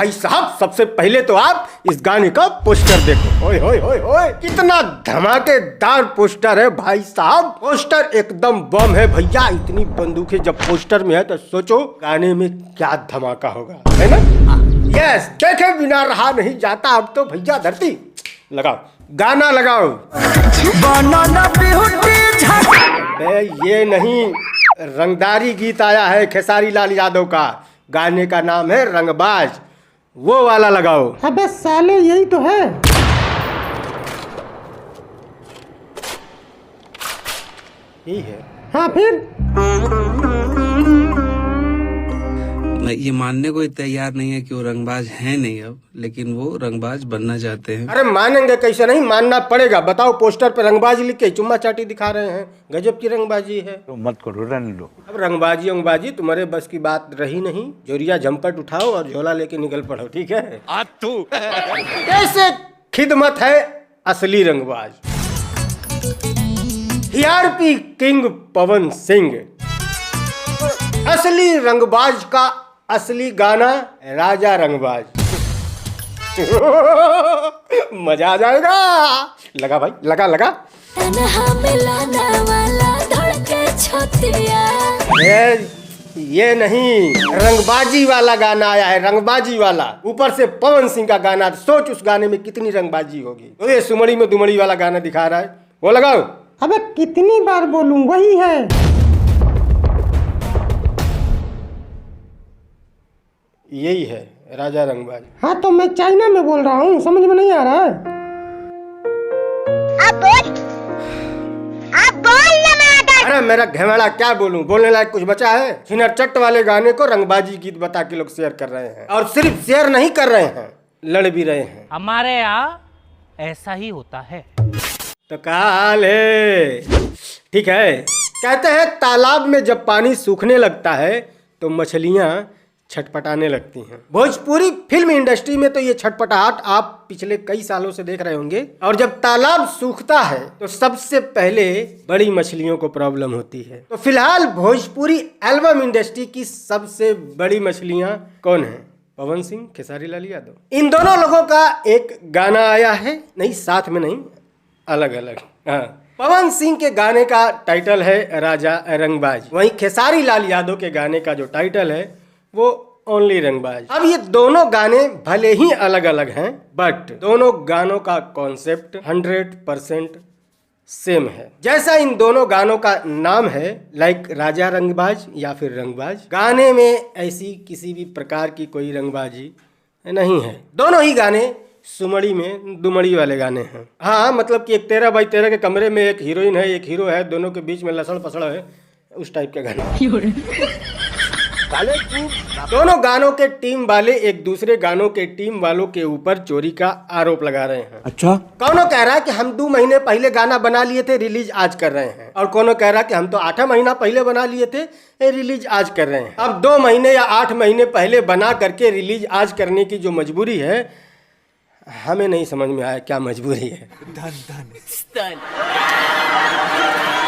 भाई साहब सबसे पहले तो आप इस गाने का पोस्टर देखो। ओए होए होए होए, कितना धमाकेदार पोस्टर है भाई साहब। पोस्टर एकदम बम है भैया। इतनी बंदूकें जब पोस्टर में है तो सोचो गाने में क्या धमाका होगा, है ना? यस, देखे बिना रहा नहीं जाता। अब तो भैया धरती लगाओ, गाना लगाओ। ये नहीं, रंगदारी गीत आया है खेसारी लाल यादव का। गाने का नाम है रंगबाज, वो वाला लगाओ। अबे साले यही तो है। यही है। हाँ फिर मैं ये मानने को तैयार नहीं है कि वो रंगबाज हैं नहीं अब, लेकिन वो रंगबाज बनना चाहते हैं। अरे मानेंगे कैसे नहीं, मानना पड़ेगा। बताओ, पोस्टर पे रंगबाजी लिख के चुम्मा चाटी दिखा रहे हैं। गजब की रंगबाजी है। तो मत करो, रहने दो। अब रंगबाजी उंगबाजी तुम्हारे बस की बात रही नहीं। जोरिया झंपट उठाओ और झोला लेके निकल पड़ो, ठीक है? कैसे खिदमत है असली रंगबाज। टीआरपी किंग पवन सिंह, असली रंगबाज का असली गाना राजा रंगबाज। मजा आ जाएगा। लगा भाई, लगा लगा। ये नहीं, रंगबाजी वाला गाना आया है, रंगबाजी वाला। ऊपर से पवन सिंह का गाना। सोच उस गाने में कितनी रंगबाजी होगी। तो ये सुमड़ी में दुमड़ी वाला गाना दिखा रहा है, वो लगाओ। अबे कितनी बार बोलूं, वही है। यही है राजा रंगबाज। हाँ तो मैं चाइना में बोल रहा हूँ, समझ में नहीं आ रहा है। आप बोल ना। अरे मेरा घेवाड़ा क्या बोलूं, बोलने लायक कुछ बचा है? छिनर चट्ट वाले गाने को रंगबाजी गीत बता के लोग शेयर कर रहे हैं। और सिर्फ शेयर नहीं कर रहे हैं, लड़ भी रहे हैं। हमारे यहाँ ऐसा ही होता है। तो काल है, ठीक है। कहते हैं तालाब में जब पानी सूखने लगता है तो मछलियां छटपटाने लगती हैं। भोजपुरी फिल्म इंडस्ट्री में तो ये छटपटाहट आप पिछले कई सालों से देख रहे होंगे। और जब तालाब सूखता है तो सबसे पहले बड़ी मछलियों को प्रॉब्लम होती है। तो फिलहाल भोजपुरी एल्बम इंडस्ट्री की सबसे बड़ी मछलियां कौन है? पवन सिंह, खेसारी लाल यादव। इन दोनों लोगों का एक गाना आया है, नहीं साथ में नहीं, अलग अलग। हाँ, पवन सिंह के गाने का टाइटल है राजा रंगबाज, वहीं खेसारी लाल यादव के गाने का जो टाइटल है वो ओनली रंगबाज। अब ये दोनों गाने भले ही अलग अलग हैं, बट दोनों गानों का कॉन्सेप्ट 100% सेम है। जैसा इन दोनों गानों का नाम है, लाइक राजा रंगबाज या फिर रंगबाज, गाने में ऐसी किसी भी प्रकार की कोई रंगबाजी नहीं है। दोनों ही गाने सुमड़ी में दुमड़ी वाले गाने हैं। हाँ, मतलब कि एक 13x13 के कमरे में एक हीरोइन है, एक हीरो है, दोनों के बीच में लसड़ पसड़ है, उस टाइप के गाने। दोनों गानों के टीम वाले एक दूसरे गानों के टीम वालों के ऊपर चोरी का आरोप लगा रहे हैं। अच्छा, कौनो कह रहा है कि हम 2 महीने पहले गाना बना लिए थे, रिलीज आज कर रहे हैं। और कोनो कह रहा है कि हम तो 8 महीना पहले बना लिए थे, रिलीज आज कर रहे हैं। अब 2 महीने या 8 महीने पहले बना करके रिलीज आज करने की जो मजबूरी है, हमें नहीं समझ में आया क्या मजबूरी है।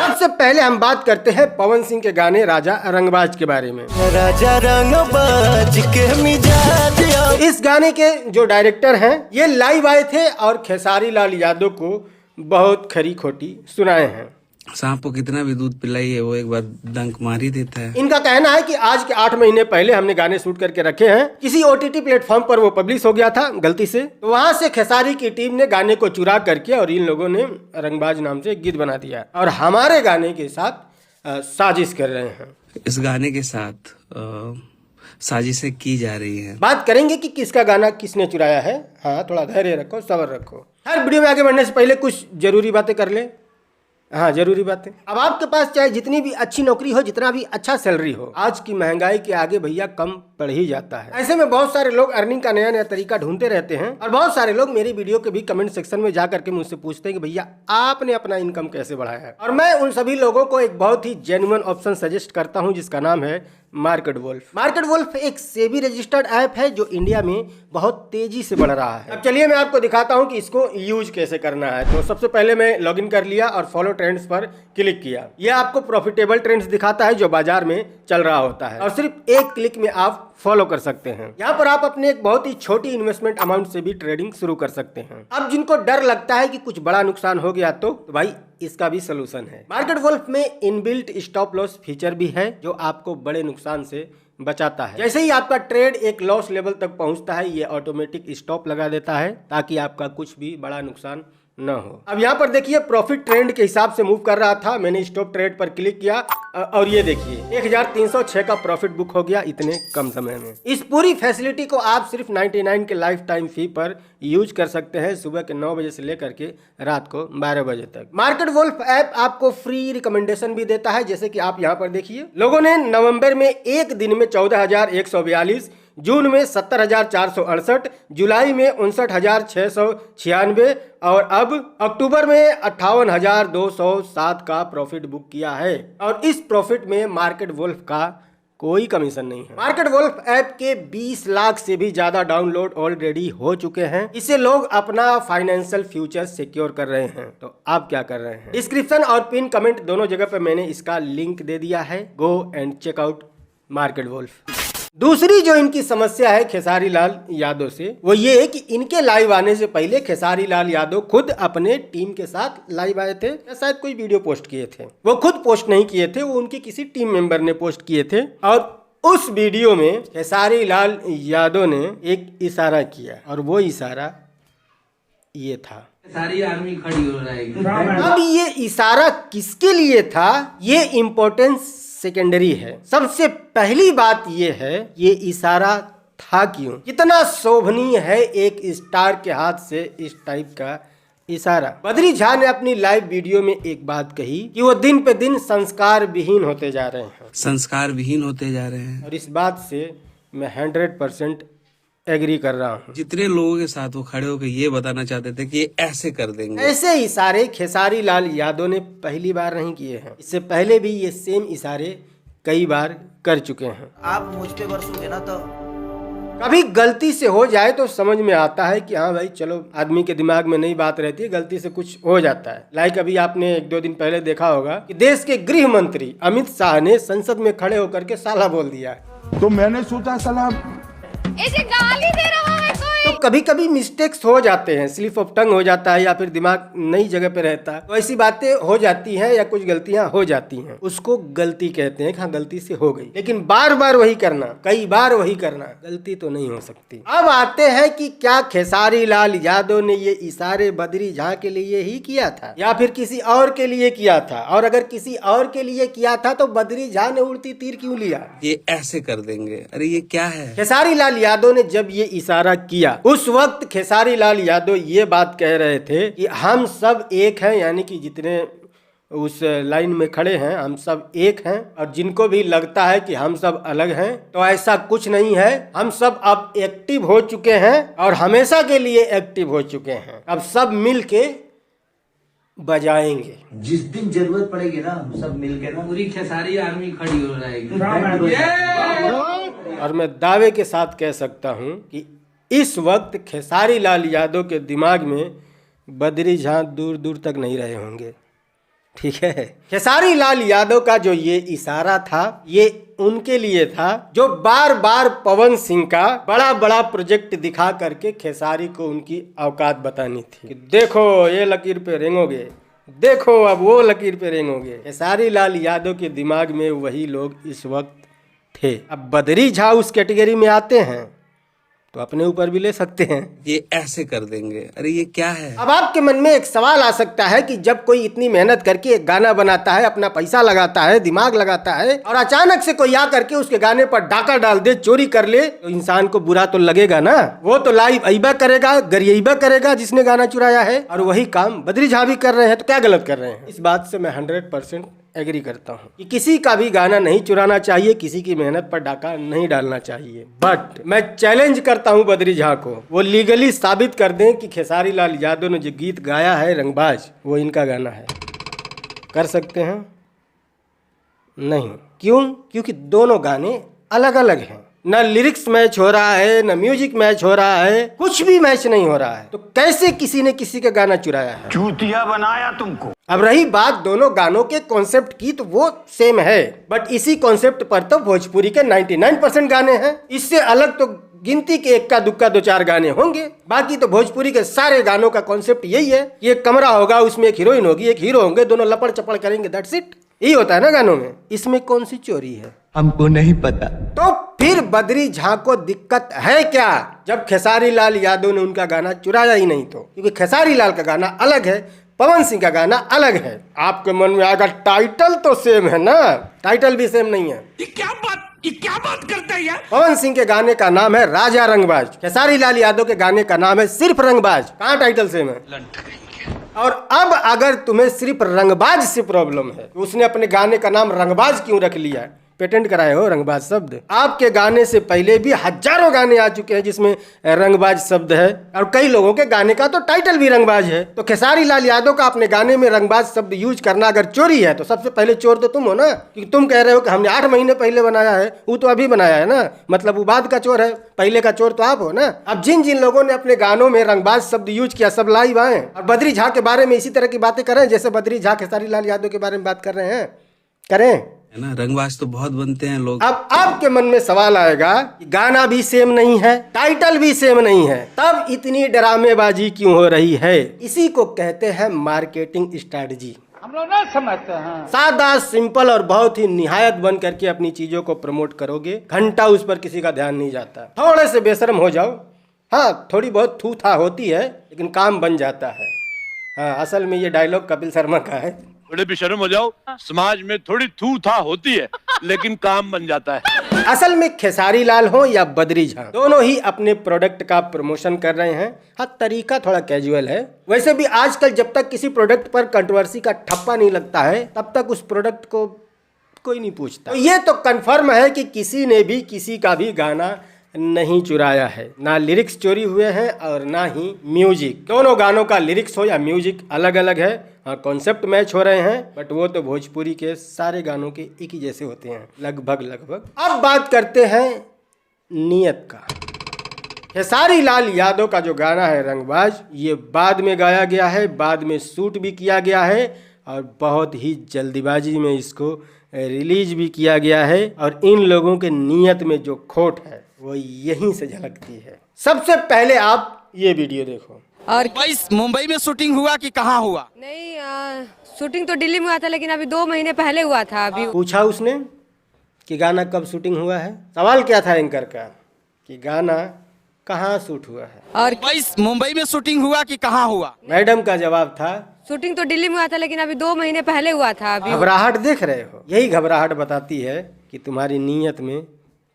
सबसे पहले हम बात करते हैं पवन सिंह के गाने राजा रंगबाज के बारे में। राजा रंगबाज के मिजाज। इस गाने के जो डायरेक्टर हैं, ये लाइव आए थे और खेसारी लाल यादव को बहुत खरी खोटी सुनाए हैं। सांप को कितना भी दूध पिलाइए वो एक बार डंक मार ही देता है। इनका कहना है कि आज के 8 महीने पहले हमने गाने शूट करके रखे हैं, किसी OTT प्लेटफॉर्म पर वो पब्लिश हो गया था गलती से, तो वहां से खेसारी की टीम ने गाने को चुरा करके और इन लोगों ने रंगबाज नाम से एक गीत बना दिया और हमारे गाने के साथ साजिश कर रहे हैं। इस गाने के साथ साजिशें की जा रही हैं। बात करेंगे कि किसका गाना किसने चुराया है। हाँ, थोड़ा धैर्य रखो, सब्र रखो। हर वीडियो में आगे बढ़ने से पहले कुछ जरूरी बातें कर ले। हाँ, जरूरी बात है। अब आपके पास चाहे जितनी भी अच्छी नौकरी हो, जितना भी अच्छा सैलरी हो, आज की महंगाई के आगे भैया कम पड़ ही जाता है। ऐसे में बहुत सारे लोग अर्निंग का नया नया तरीका ढूंढते रहते हैं और बहुत सारे लोग मेरी वीडियो के भी कमेंट सेक्शन में जा करके मुझसे पूछते हैं कि भैया आपने अपना इनकम कैसे बढ़ाया है। और मैं उन सभी लोगों को एक बहुत ही जेन्युइन ऑप्शन सजेस्ट करता हूँ जिसका नाम है मार्केट वुल्फ एक सेबी रजिस्टर्ड ऐप है जो इंडिया में बहुत तेजी से बढ़ रहा है। अब चलिए मैं आपको दिखाता हूं कि इसको यूज कैसे करना है। तो सबसे पहले मैं लॉगिन कर लिया और फॉलो ट्रेंड्स पर क्लिक किया। यह आपको प्रॉफिटेबल ट्रेंड्स दिखाता है जो बाजार में चल रहा होता है और सिर्फ एक क्लिक में आप फॉलो कर सकते हैं। यहाँ पर आप अपने एक बहुत ही छोटी इन्वेस्टमेंट अमाउंट से भी ट्रेडिंग शुरू कर सकते हैं। अब जिनको डर लगता है कि कुछ बड़ा नुकसान हो गया तो भाई इसका भी सोल्यूशन है। मार्केट वुल्फ में इनबिल्ट स्टॉप लॉस फीचर भी है जो आपको बड़े नुकसान से बचाता है। जैसे ही आपका ट्रेड एक लॉस लेवल तक पहुंचता है ये ऑटोमेटिक स्टॉप लगा देता है ताकि आपका कुछ भी बड़ा नुकसान न हो। अब यहाँ पर देखिए प्रॉफिट ट्रेंड के हिसाब से मूव कर रहा था। मैंने स्टॉप ट्रेड पर क्लिक किया और ये देखिए 1306 का प्रॉफिट बुक हो गया इतने कम समय में। इस पूरी फैसिलिटी को आप सिर्फ 99 के लाइफ टाइम फी पर यूज कर सकते हैं सुबह के 9 बजे से लेकर के रात को 12 बजे तक। मार्केट वुल्फ ऐप आपको फ्री रिकमेंडेशन भी देता है। जैसे कि आप यहाँ पर देखिए लोगों ने नवंबर में एक दिन में 14,142, जून में 70,468, जुलाई में 59,696 और अब अक्टूबर में 58,207 का प्रॉफिट बुक किया है। और इस प्रॉफिट में मार्केट वुल्फ का कोई कमीशन नहीं है। मार्केट वुल्फ ऐप के 20 लाख से भी ज्यादा डाउनलोड ऑलरेडी हो चुके हैं। इससे लोग अपना फाइनेंशियल फ्यूचर सिक्योर कर रहे हैं। तो आप क्या कर रहे हैं? डिस्क्रिप्शन और पिन कमेंट दोनों जगह पे मैंने इसका लिंक दे दिया है। Go and check out Market Wolf. दूसरी जो इनकी समस्या है खेसारी लाल यादव से वो ये है कि इनके लाइव आने से पहले खेसारी लाल यादव खुद अपने टीम के साथ लाइव आए थे या शायद कोई वीडियो पोस्ट किए थे। वो खुद पोस्ट नहीं किए थे, वो उनके किसी टीम मेंबर ने पोस्ट किए थे और उस वीडियो में खेसारी लाल यादव ने एक इशारा किया और वो इशारा ये था। सारी आर्मी खड़ी हो रहेगी। अब ये इशारा किसके लिए था ये इम्पोर्टेंस सेकेंडरी है। सबसे पहली बात ये है ये इशारा था क्यों? कितना शोभनीय है एक स्टार के हाथ से इस टाइप का इशारा। बद्री झा ने अपनी लाइव वीडियो में एक बात कही कि वो दिन पे दिन संस्कार विहीन होते जा रहे हैं। संस्कार विहीन होते जा रहे हैं और इस बात से मैं 100% एग्री कर रहा हूँ। जितने लोगों के साथ वो खड़े होकर ये बताना चाहते थे कि ये ऐसे कर देंगे। ऐसे इशारे खेसारी लाल यादव ने पहली बार नहीं किए हैं। इससे पहले भी ये सेम इशारे कई बार कर चुके हैं। आप मुझ पे बरसोगे ना तो कभी गलती से हो जाए तो समझ में आता है कि हाँ भाई चलो आदमी के दिमाग में नई बात रहती है, गलती से कुछ हो जाता है। लाइक अभी आपने 1-2 दिन पहले देखा होगा कि देश के गृह मंत्री अमित शाह ने संसद में खड़े होकर के साला बोल दिया। तो मैंने सोचा साला ऐसे गाली दे रहा है कोई। तो कभी कभी मिस्टेक्स हो जाते हैं, स्लिप ऑफ टंग हो जाता है या फिर दिमाग नई जगह पे रहता है तो ऐसी बातें हो जाती हैं या कुछ गलतियां हो जाती हैं, उसको गलती कहते हैं कि हाँ गलती से हो गई। लेकिन बार बार वही करना, कई बार वही करना, गलती तो नहीं हो सकती। अब आते हैं कि क्या खेसारी लाल यादव ने ये इशारे बद्री झा के लिए ही किया था या फिर किसी और के लिए किया था? और अगर किसी और के लिए किया था तो बद्री झा ने उड़ती तीर क्यों लिया? ये ऐसे कर देंगे, अरे ये क्या है? खेसारी लाल यादव ने जब ये इशारा किया उस वक्त खेसारी लाल यादव ये बात कह रहे थे कि हम सब एक हैं, यानी कि जितने उस लाइन में खड़े हैं हम सब एक हैं और जिनको भी लगता है कि हम सब अलग हैं तो ऐसा कुछ नहीं है। हम सब अब एक्टिव हो चुके हैं और हमेशा के लिए एक्टिव हो चुके हैं। अब सब मिल के बजाएंगे। जिस दिन जरूरत पड़ेगी ना हम सब मिलके ना पूरी खेसारी आर्मी खड़ी हो रहेगी। और मैं दावे के साथ कह सकता हूं कि इस वक्त खेसारी लाल यादव के दिमाग में बद्री झा दूर दूर तक नहीं रहे होंगे। ठीक है, खेसारी लाल यादव का जो ये इशारा था ये उनके लिए था जो बार बार पवन सिंह का बड़ा बड़ा प्रोजेक्ट दिखा करके खेसारी को उनकी औकात बतानी थी कि देखो ये लकीर पे रेंगोगे, देखो अब वो लकीर पे रेंगोगे। खेसारी लाल यादव के दिमाग में वही लोग इस वक्त थे। अब बद्री झा उस कैटेगरी में आते हैं तो अपने ऊपर भी ले सकते हैं। ये ऐसे कर देंगे, अरे ये क्या है? अब आपके मन में एक सवाल आ सकता है कि जब कोई इतनी मेहनत करके एक गाना बनाता है, अपना पैसा लगाता है, दिमाग लगाता है और अचानक से कोई आ करके उसके गाने पर डाका डाल दे, चोरी कर ले तो इंसान को बुरा तो लगेगा ना। वो तो लाइव अईबा करेगा, गरियबा करेगा जिसने गाना चुराया है। और वही काम बद्री झा भी कर रहे हैं तो क्या गलत कर रहे हैं? इस बात से मैं 100% एग्री करता हूँ कि किसी का भी गाना नहीं चुराना चाहिए, किसी की मेहनत पर डाका नहीं डालना चाहिए। बट मैं चैलेंज करता हूँ बद्री झा को, वो लीगली साबित कर दें कि खेसारी लाल यादव ने जो गीत गाया है रंगबाज वो इनका गाना है। कर सकते हैं? नहीं। क्यों? क्योंकि दोनों गाने अलग अलग हैं। न लिरिक्स मैच हो रहा है, न म्यूजिक मैच हो रहा है, कुछ भी मैच नहीं हो रहा है। तो कैसे किसी ने किसी का गाना चुराया है? चूतिया बनाया तुमको। अब रही बात दोनों गानों के कॉन्सेप्ट की, तो वो सेम है, बट इसी कॉन्सेप्ट पर तो भोजपुरी के 99% गाने हैं। इससे अलग तो गिनती के इक्का दुक्का 2-4 गाने होंगे। बाकी तो भोजपुरी के सारे गानों का कॉन्सेप्ट यही है। ये कमरा होगा, उसमें एक हीरोइन होगी, एक हीरो होंगे, दोनों लपड़ चपड़ करेंगे, दैट्स इट। यही होता है ना गानों में। इसमें कौन सी चोरी है? हमको नहीं पता। तो फिर बद्री झा को दिक्कत है क्या, जब खेसारी लाल यादव ने उनका गाना चुराया ही नहीं? तो क्योंकि खेसारी लाल का गाना अलग है, पवन सिंह का गाना अलग है। आपके मन में आएगा टाइटल तो सेम है ना, टाइटल भी सेम नहीं है। ये क्या बात करता है यार? पवन सिंह के गाने का नाम है राजा रंगबाज, खेसारी लाल यादव के गाने का नाम है सिर्फ रंगबाज। कहाँ टाइटल सेम है? और अब अगर तुम्हें सिर्फ रंगबाज से प्रॉब्लम है, तो उसने अपने गाने का नाम रंगबाज क्यों रख लिया? पेटेंट कराए हो रंगबाज शब्द। आपके गाने से पहले भी हजारों गाने आ चुके हैं जिसमें रंगबाज शब्द है, और कई लोगों के गाने का तो टाइटल भी रंगबाज है। तो खेसारी लाल यादव का अपने गाने में रंगबाज शब्द यूज करना अगर चोरी है, तो सबसे पहले चोर तो तुम हो ना, क्योंकि तुम कह रहे हो कि हमने 8 महीने पहले बनाया है, वो तो अभी बनाया है ना, मतलब वो बाद का चोर है, पहले का चोर तो आप हो ना। अब जिन जिन लोगों ने अपने गानों में रंगबाज शब्द यूज किया, सब लाइव आए और बद्री झा के बारे में इसी तरह की बातें करें जैसे बद्री झा खेसारी लाल यादव के बारे में बात कर रहे हैं, करें है ना। रंगबाज तो बहुत बनते हैं लोग। अब आपके मन में सवाल आएगा कि गाना भी सेम नहीं है, टाइटल भी सेम नहीं है, तब इतनी ड्रामेबाजी क्यों हो रही है? इसी को कहते हैं मार्केटिंग स्ट्रैटेजी। हम लोग ना समझते हैं। सादा सिंपल और बहुत ही निहायत बन करके अपनी चीजों को प्रमोट करोगे, घंटा उस पर किसी का ध्यान नहीं जाता। थोड़े से बेशरम हो जाओ, हाँ थोड़ी बहुत थू था होती है, लेकिन काम बन जाता है। हाँ, असल में ये डायलॉग कपिल शर्मा का है। थोड़े बेशर्म हो जाओ, समाज में थोड़ी थू था होती है, लेकिन काम बन जाता है। असल में खेसारी लाल हो या बद्री झा, दोनों ही अपने प्रोडक्ट का प्रमोशन कर रहे हैं। हाँ, तरीका थोड़ा कैजुअल है। वैसे भी आजकल जब तक किसी प्रोडक्ट पर कंट्रोवर्सी का ठप्पा नहीं लगता है, तब तक उस प्रोडक्ट को कोई नहीं पूछता। तो ये तो कंफर्म है कि किसी ने भी किसी का भी गाना नहीं चुराया है। ना लिरिक्स चोरी हुए हैं और ना ही म्यूजिक। दोनों गानों का लिरिक्स हो या म्यूजिक अलग अलग है। हाँ, कॉन्सेप्ट मैच हो रहे हैं, बट वो तो भोजपुरी के सारे गानों के एक ही जैसे होते हैं, लगभग। अब बात करते हैं नियत का। खेसारी लाल यादव का जो गाना है रंगबाज, ये बाद में गाया गया है, बाद में शूट भी किया गया है और बहुत ही जल्दीबाजी में इसको रिलीज भी किया गया है। और इन लोगों के नियत में जो खोट है वो यहीं से झलकती है। सबसे पहले आप ये वीडियो देखो। और मुंबई में शूटिंग हुआ कि कहाँ हुआ? नहीं, शूटिंग तो दिल्ली में हुआ था, लेकिन अभी 2 महीने पहले हुआ था। अभी पूछा उसने कि गाना कब शूटिंग हुआ है। सवाल क्या था एंकर का कि गाना कहाँ शूट हुआ है। और मुंबई में शूटिंग हुआ कि कहाँ हुआ? मैडम का जवाब था शूटिंग तो दिल्ली में हुआ था, लेकिन अभी 2 महीने पहले हुआ था। अभी घबराहट देख रहे हो, यही घबराहट बताती है कि तुम्हारी नीयत में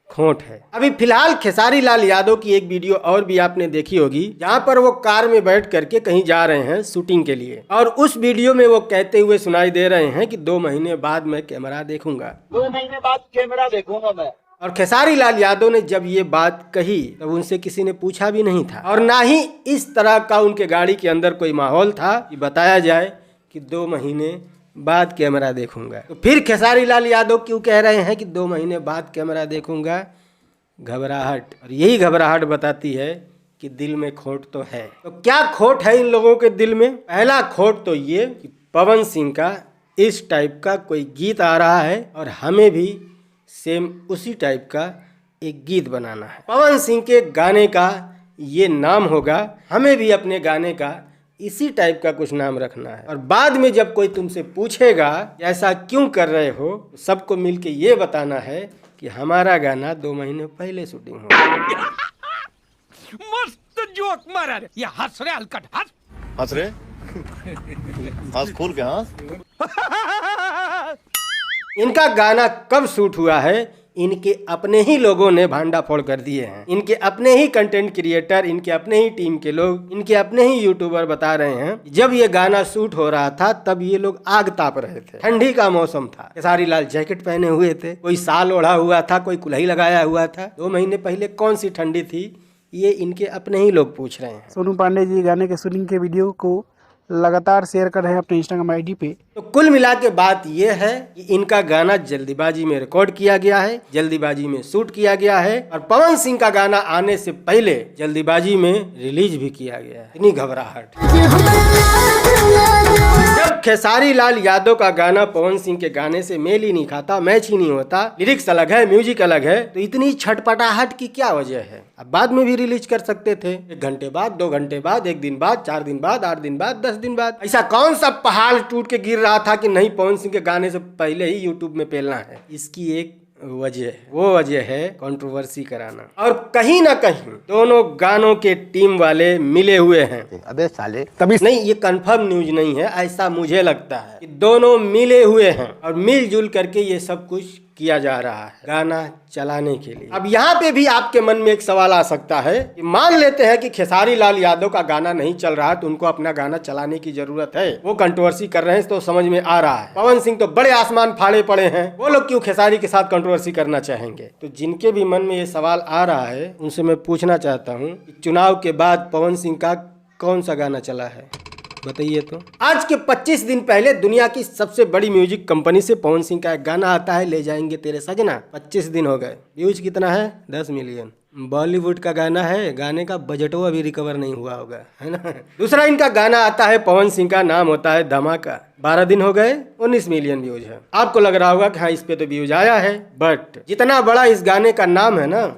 खोट है। अभी फिलहाल खेसारी लाल यादव की एक वीडियो और भी आपने देखी होगी, जहाँ पर वो कार में बैठ करके कहीं जा रहे हैं शूटिंग के लिए, और उस वीडियो में वो कहते हुए सुनाई दे रहे हैं कि 2 महीने बाद मैं कैमरा देखूंगा, 2 महीने बाद कैमरा देखूंगा मैं। और खेसारी लाल यादव ने जब ये बात कही तब उनसे किसी ने पूछा भी नहीं था, और ना ही इस तरह का उनके गाड़ी के अंदर कोई माहौल था कि बताया जाए कि 2 महीने बाद कैमरा देखूंगा। तो फिर खेसारी लाल यादव क्यों कह रहे हैं कि 2 महीने बाद कैमरा देखूंगा? घबराहट। और यही घबराहट बताती है कि दिल में खोट तो है। तो क्या खोट है इन लोगों के दिल में? पहला खोट तो ये कि पवन सिंह का इस टाइप का कोई गीत आ रहा है और हमें भी सेम उसी टाइप का एक गीत बनाना है। पवन सिंह के गाने का ये नाम होगा, हमें भी अपने गाने का इसी टाइप का कुछ नाम रखना है। और बाद में जब कोई तुमसे पूछेगा ऐसा क्यों कर रहे हो, सबको मिलके ये बताना है कि हमारा गाना 2 महीने पहले शूटिंग हुआ। मस्त जोक मारा रे, ये हंस रहे हलकट हंस रहे हंस खोल के हंस। इनका गाना कब शूट हुआ है, इनके अपने ही लोगों ने भांडाफोड़ कर दिए हैं। इनके अपने ही कंटेंट क्रिएटर, इनके अपने ही टीम के लोग, इनके अपने ही यूट्यूबर बता रहे हैं जब ये गाना शूट हो रहा था तब ये लोग आग ताप रहे थे। ठंडी का मौसम था, खेसारी लाल जैकेट पहने हुए थे, कोई साल ओढ़ा हुआ था, कोई कुल्हाई लगाया हुआ था। 2 महीने पहले कौन सी ठंडी थी, ये इनके अपने ही लोग पूछ रहे हैं। सोनू पांडे जी गाने के शूटिंग के वीडियो को लगातार शेयर कर रहे हैं अपने इंस्टाग्राम आईडी पे। तो कुल मिला के बात यह है कि इनका गाना जल्दीबाजी में रिकॉर्ड किया गया है, जल्दीबाजी में शूट किया गया है और पवन सिंह का गाना आने से पहले जल्दीबाजी में रिलीज भी किया गया है। इतनी घबराहट। जब खेसारी लाल यादव का गाना पवन सिंह के गाने से मेल ही नहीं खाता, मैच ही नहीं होता, लिरिक्स अलग है, म्यूजिक अलग है, तो इतनी छटपटाहट की क्या वजह है? अब बाद में भी रिलीज कर सकते थे, 1 घंटे बाद, 2 घंटे बाद, 1 दिन बाद, 4 दिन बाद, 8 दिन बाद, 10 दिन बाद। ऐसा कौन सा पहाड़ टूट के गिर रहा था कि नहीं पवन सिंह के गाने से पहले ही यूट्यूब में पेलना है? इसकी एक वजह है, वो वजह है कंट्रोवर्सी कराना। और कहीं ना कहीं दोनों गानों के टीम वाले मिले हुए हैं। अबे साले तभी नहीं, ये कंफर्म न्यूज नहीं है, ऐसा मुझे लगता है कि दोनों मिले हुए हैं और मिलजुल करके ये सब कुछ किया जा रहा है गाना चलाने के लिए। अब यहाँ पे भी आपके मन में एक सवाल आ सकता है कि मान लेते हैं कि खेसारी लाल यादव का गाना नहीं चल रहा है तो उनको अपना गाना चलाने की जरूरत है, वो कंट्रोवर्सी कर रहे हैं तो समझ में आ रहा है। पवन सिंह तो बड़े आसमान फाड़े पड़े हैं, वो लोग क्यों खेसारी के साथ कंट्रोवर्सी करना चाहेंगे? तो जिनके भी मन में ये सवाल आ रहा है उनसे मैं पूछना चाहता हूँ कि चुनाव के बाद पवन सिंह का कौन सा गाना चला है, बताइए तो। आज के 25 दिन पहले दुनिया की सबसे बड़ी म्यूजिक कंपनी से पवन सिंह का एक गाना आता है, ले जाएंगे तेरे सजना। 25 दिन हो गए, व्यूज कितना है? 10 मिलियन। बॉलीवुड का गाना है, गाने का बजटो अभी रिकवर नहीं हुआ होगा, है ना। दूसरा इनका गाना आता है पवन सिंह का, नाम होता है धमाका। 12 दिन हो गए, 19 मिलियन व्यूज है। आपको लग रहा होगा कि हाँ इस पे तो व्यूज आया है, बट जितना बड़ा इस गाने का नाम है ना,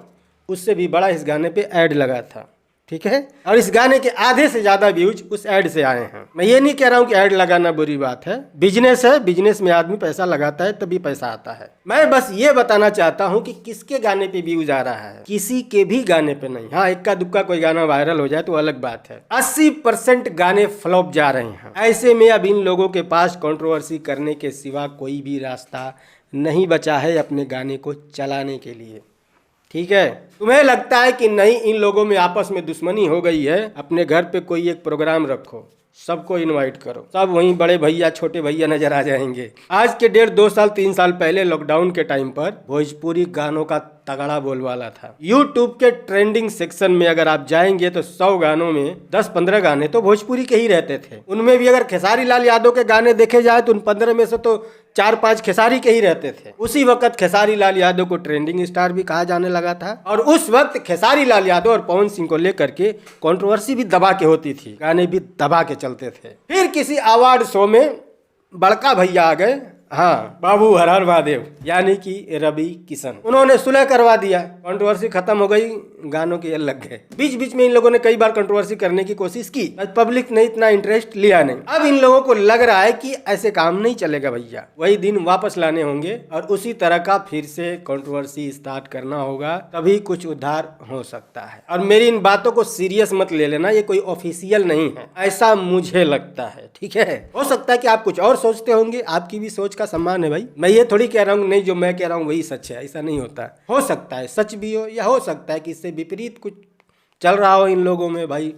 उससे भी बड़ा इस गाने पे ऐड लगा था, ठीक है। और इस गाने के आधे से ज्यादा व्यूज उस ऐड से आए हैं। मैं ये नहीं कह रहा हूँ कि ऐड लगाना बुरी बात है, बिजनेस है, बिजनेस में आदमी पैसा लगाता है तभी पैसा आता है। मैं बस ये बताना चाहता हूँ कि किसके गाने पे व्यूज आ रहा है, किसी के भी गाने पे नहीं। हाँ, इक्का दुक्का कोई गाना वायरल हो जाए तो अलग बात है। 80% गाने फ्लॉप जा रहे हैं। ऐसे में अब इन लोगों के पास कंट्रोवर्सी करने के सिवा कोई भी रास्ता नहीं बचा है अपने गाने को चलाने के लिए, ठीक है। तुम्हें लगता है कि नहीं इन लोगों में आपस में दुश्मनी हो गई है, अपने घर पे कोई एक प्रोग्राम रखो, सबको इनवाइट करो, सब वहीं बड़े भैया छोटे भैया नजर आ जाएंगे। आज के 1.5-2 साल 3 साल पहले लॉकडाउन के टाइम पर भोजपुरी गानों का तगड़ा बोलबाला था। यूट्यूब के ट्रेंडिंग सेक्शन में अगर आप जाएंगे तो 100 गानों में 10-15 गाने तो भोजपुरी के ही रहते थे। उनमें भी अगर खेसारी लाल यादव के गाने देखे जाए तो उन 15 में से तो 4-5 खेसारी के ही रहते थे। उसी वक्त खेसारी लाल यादव को ट्रेंडिंग स्टार भी कहा जाने लगा था और उस वक्त खेसारी लाल यादव और पवन सिंह को लेकर के कंट्रोवर्सी भी दबा के होती थी, गाने भी दबा के चलते थे। फिर किसी अवार्ड शो में बड़का भैया आ गए, हाँ, बाबू हर हर महादेव, यानी कि रवि किशन। उन्होंने सुलह करवा दिया, कंट्रोवर्सी खत्म हो गई, गानों के लग गए। बीच बीच में इन लोगों ने कई बार कंट्रोवर्सी करने की कोशिश की, पब्लिक ने इतना इंटरेस्ट लिया नहीं। अब इन लोगों को लग रहा है कि ऐसे काम नहीं चलेगा भैया, वही दिन वापस लाने होंगे और उसी तरह का फिर से कंट्रोवर्सी स्टार्ट करना होगा, तभी कुछ उद्धार हो सकता है। और मेरी इन बातों को सीरियस मत ले लेना, ये कोई ऑफिशियल नहीं है, ऐसा मुझे लगता है, ठीक है। हो सकता है कि आप कुछ और सोचते होंगे, आपकी भी सोच का सम्मान है भाई। मैं ये थोड़ी कह रहा हूँ नहीं जो मैं कह रहा हूँ वही सच है, ऐसा नहीं होता। हो सकता है सच भी हो या हो सकता है कि इससे विपरीत कुछ चल रहा हो इन लोगों में, भाई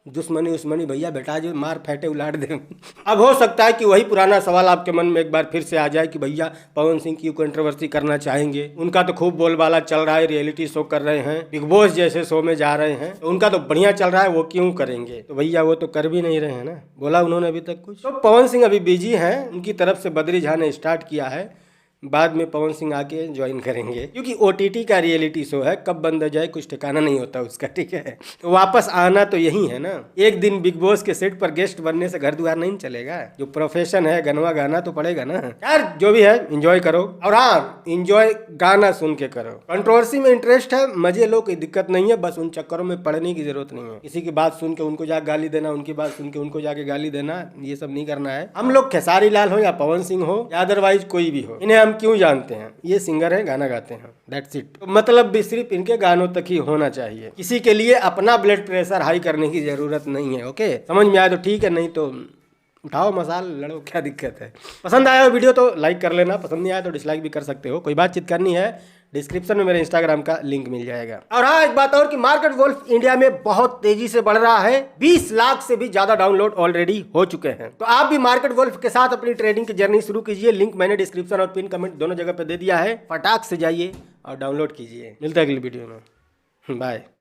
दुश्मनी उस्मनी भैया बेटा जो मार फेंटे उलाट दे। अब हो सकता है कि वही पुराना सवाल आपके मन में एक बार फिर से आ जाए कि भैया पवन सिंह की कंट्रोवर्सी करना चाहेंगे, उनका तो खूब बोलबाला चल रहा है, रियलिटी शो कर रहे हैं, बिग बॉस जैसे शो में जा रहे हैं, तो उनका तो बढ़िया चल रहा है, वो क्यों करेंगे? तो भैया वो तो कर भी नहीं रहे हैं ना, बोला उन्होंने अभी तक कुछ। तो पवन सिंह अभी बिजी हैं, उनकी तरफ से बद्री झा ने स्टार्ट किया है, बाद में पवन सिंह आके ज्वाइन करेंगे, क्योंकि OTT का रियलिटी शो है, कब बंद हो जाए कुछ ठिकाना नहीं होता उसका, ठीक है। तो वापस आना तो यही है ना, एक दिन बिग बॉस के सेट पर गेस्ट बनने से घर द्वार नहीं चलेगा, जो प्रोफेशन है गनवा गाना तो पड़ेगा ना यार। जो भी है एंजॉय करो, और हाँ एंजॉय गाना सुन के करो। कंट्रोवर्सी में इंटरेस्ट है, मजे लो, कोई दिक्कत नहीं है, बस उन चक्करों में पड़ने की जरूरत नहीं है। किसी की बात सुन के उनको जाके गाली देना, उनकी बात सुन के उनको जाके गाली देना, ये सब नहीं करना है। हम लोग खेसारी लाल हो या पवन सिंह हो या अदरवाइज कोई भी हो, इन्हें हम क्यों जानते हैं, ये सिंगर है, गाना गाते हैं, दैट्स इट। तो मतलब भी सिर्फ इनके गानों तक ही होना चाहिए, किसी के लिए अपना ब्लड प्रेशर हाई करने की जरूरत नहीं है। ओके, समझ में आया तो ठीक है, नहीं तो उठाओ मसाल लड़ो, क्या दिक्कत है। पसंद आया हो वीडियो तो लाइक कर लेना, पसंद नहीं आया तो डिसलाइक भी कर सकते हो, कोई बातचीत करनी है डिस्क्रिप्शन में मेरे इंस्टाग्राम का लिंक मिल जाएगा। और हाँ एक बात और कि मार्केट वुल्फ इंडिया में बहुत तेजी से बढ़ रहा है, 20 लाख से भी ज्यादा डाउनलोड ऑलरेडी हो चुके हैं। तो आप भी मार्केट वुल्फ के साथ अपनी ट्रेडिंग की जर्नी शुरू कीजिए, लिंक मैंने डिस्क्रिप्शन और पिन कमेंट दोनों जगह पे दे दिया है, फटाक से जाइए और डाउनलोड कीजिए। मिलता है अगली वीडियो में, बाय।